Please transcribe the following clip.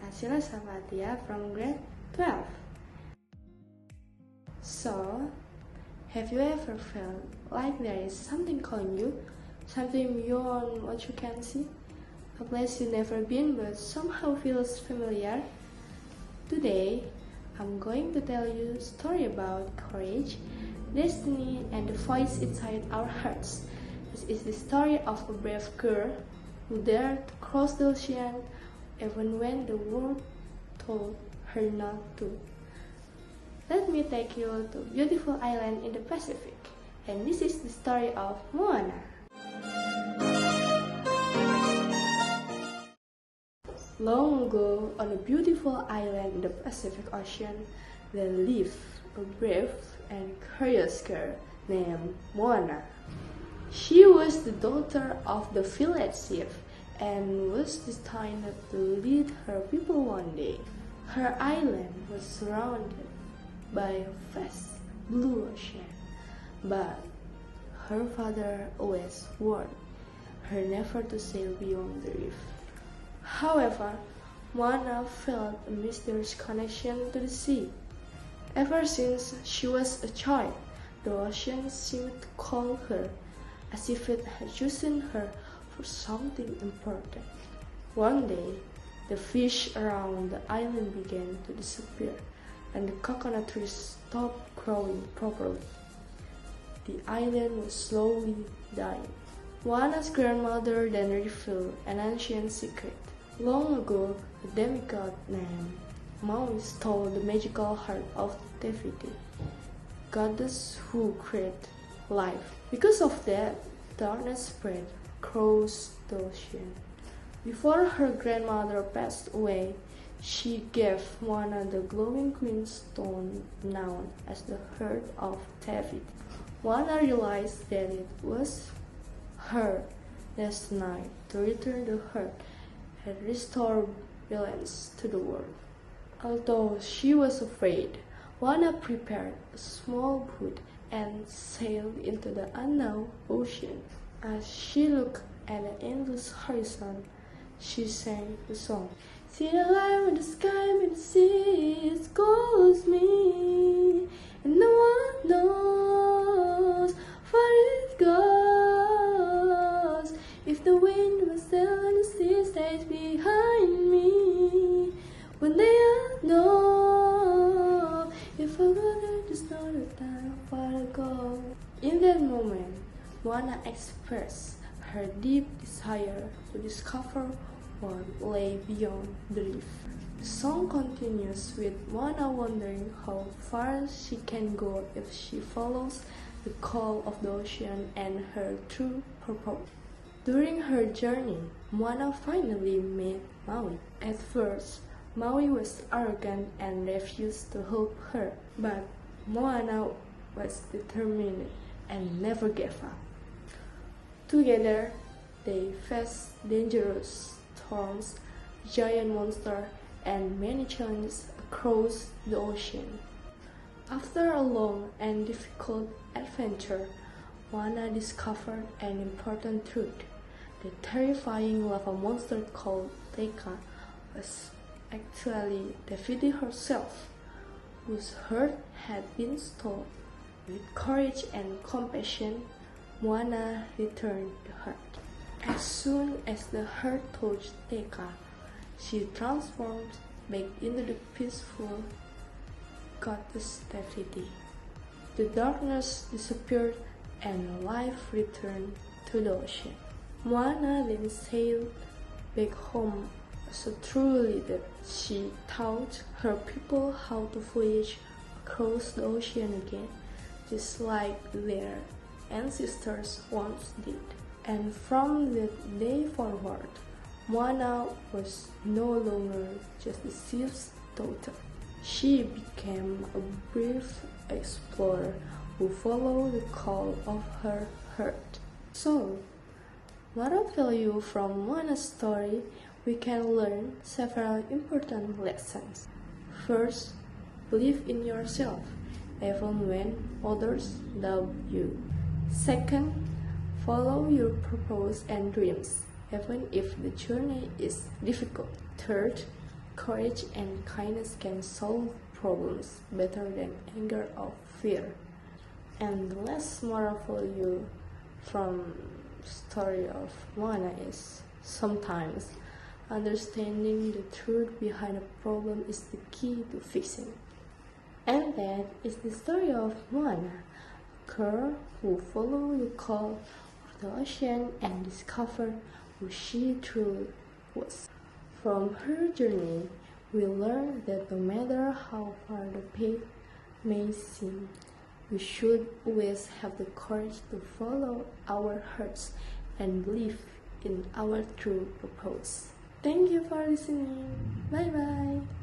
Asila Sabatia from grade 12. So, have you ever felt like there is something calling you? Something beyond what you can see? A place you've never been but somehow feels familiar? Today, I'm going to tell you a story about courage, destiny, and the voice inside our hearts. This is the story of a brave girl who dared to cross the ocean even when the world told her not to. Let me take you to a beautiful island in the Pacific, and this is the story of Moana. Long ago, on a beautiful island in the Pacific Ocean, there lived a brave and courageous girl named Moana. She was the daughter of the village chief and was destined to lead her people one day. Her island was surrounded by a vast blue ocean, but her father always warned her never to sail beyond the reef. However, Moana felt a mysterious connection to the sea. Ever since she was a child, the ocean seemed to call her, as if it had chosen her for something important. One day, the fish around the island began to disappear, and the coconut trees stopped growing properly. The island was slowly dying. Moana's grandmother then revealed an ancient secret. Long ago, a demigod named Maui stole the magical heart of Tefiti, goddess who created life. Because of that, darkness spread across the ocean. Before her grandmother passed away, she gave Moana the glowing green stone known as the Heart of Tefiti. Moana realized that it was her destiny to return the heart and restore balance to the world. Although she was afraid, Moana prepared a small boat and sailed into the unknown ocean. As she looked at the endless horizon, she sang the song. See the light in the sky, and the sea, it calls me, and no one knows where it goes. If the wind was still and the sea stays behind me, one day I'll know if I got it, it's not a time far to go. In that moment, Moana expressed her deep desire to discover what lay beyond the reef. The song continues with Moana wondering how far she can go if she follows the call of the ocean and her true purpose. During her journey, Moana finally met Maui. At first, Maui was arrogant and refused to help her, but Moana was determined and never gave up. Together, they faced dangerous storms, giant monsters, and many challenges across the ocean. After a long and difficult adventure, Moana discovered an important truth. The terrifying lava monster called Teka was actually Tefiti herself, whose heart had been stolen. With courage and compassion, Moana returned the heart. As soon as the heart touched Teka, she transformed back into the peaceful goddess Tefiti. The darkness disappeared and life returned to the ocean. Moana then sailed back home as a true leader. She taught her people how to voyage across the ocean again, just like their ancestors once did. And from that day forward, Moana was no longer just a chief's daughter. She became a brave explorer who followed the call of her heart. So, moral value from Moana's story, we can learn several important lessons. First, believe in yourself, even when others doubt you. Second, follow your purpose and dreams, even if the journey is difficult. Third, courage and kindness can solve problems better than anger or fear. And the last moral for you from story of Moana is sometimes understanding the truth behind a problem is the key to fixing it. And that is the story of Moana, a girl who followed the call of the ocean and discovered who she truly was. From her journey, we learn that no matter how far the path may seem, we should always have the courage to follow our hearts and believe in our true purpose. Thank you for listening. Bye bye.